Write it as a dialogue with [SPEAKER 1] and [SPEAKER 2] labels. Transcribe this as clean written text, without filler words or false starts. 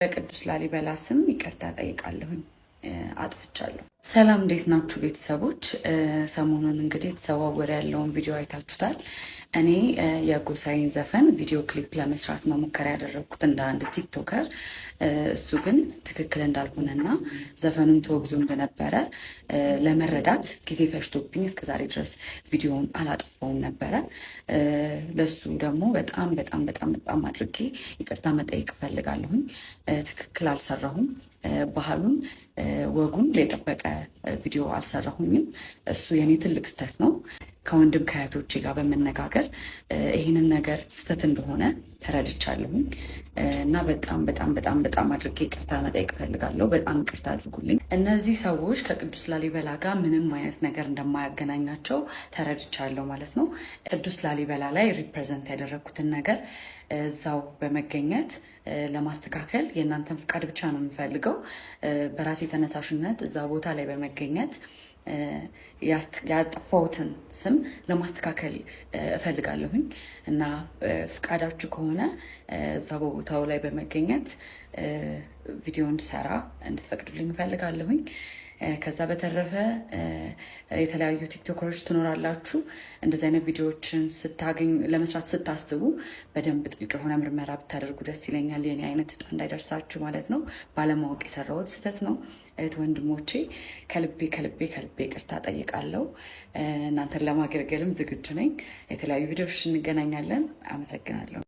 [SPEAKER 1] በቅዱስ ላሊበላ ስም ይቅርታ ጠይቃለሁኝ። አጥፍቻለሁ። ሰላም እንዴት ናችሁ ቤተሰቦች? ሰሞኑን እንግዲህ የተዘዋወረ ያለውን ቪዲዮ አይታችሁታል። እኔ የጎሳዬን ዘፈን ቪዲዮ ክሊፕ ለመስራት ነው ሙከራ ያደረግኩት እንደ አንድ ቲክቶከር። እሱ ግን ትክክል እንዳልሆነና ዘፈኑን ተወግዞ እንደነበረ ለመረዳት ጊዜ ፈጅቶብኝ እስከዛሬ ድረስ ቪዲዮውን አላጠፋውም ነበረ። ለሱ ደግሞ በጣም አድርጌ ይቅርታ መጠየቅ እፈልጋለሁኝ። ትክክል አልሰራሁም። ባህሉን ወጉን የጠበቀ ቪዲዮ አልሰራሁኝም። እሱ የኔ ትልቅ ስህተት ነው። ከወንድም ከእህቶቼ ጋር በመነጋገር ይህንን ነገር ስህተት እንደሆነ ተረድቻለሁኝ እና በጣም አድርጌ ይቅርታ መጠየቅ እፈልጋለሁ። በጣም ይቅርታ አድርጉልኝ። እነዚህ ሰዎች ከቅዱስ ላሊበላ ጋር ምንም አይነት ነገር እንደማያገናኛቸው ተረድቻለሁ ማለት ነው። ቅዱስ ላሊበላ ላይ ሪፕሬዘንት ያደረግኩትን ነገር እዛው በመገኘት ለማስተካከል የእናንተን ፍቃድ ብቻ ነው የምፈልገው። በራሴ ተነሳሽነት እዛ ቦታ ላይ በመገኘት ያጠፋሁትን ስም ለማስተካከል እፈልጋለሁኝ እና ፍቃዳችሁ ከሆነ እዛ በቦታው ላይ በመገኘት ቪዲዮ እንድሰራ እንድትፈቅዱልኝ እፈልጋለሁኝ። ከዛ በተረፈ የተለያዩ ቲክቶከሮች ትኖራላችሁ። እንደዚህ አይነት ቪዲዮዎችን ለመስራት ስታስቡ በደንብ ጥልቅ የሆነ ምርመራ ብታደርጉ ደስ ይለኛል። የኔ አይነት እጣ እንዳይደርሳችሁ ማለት ነው። ባለማወቅ የሰራሁት ስህተት ነው። እህት ወንድሞቼ ከልቤ ይቅርታ ጠይቃለሁ። እናንተን ለማገልገልም ዝግጁ ነኝ። የተለያዩ ቪዲዮዎች እንገናኛለን። አመሰግናለሁ።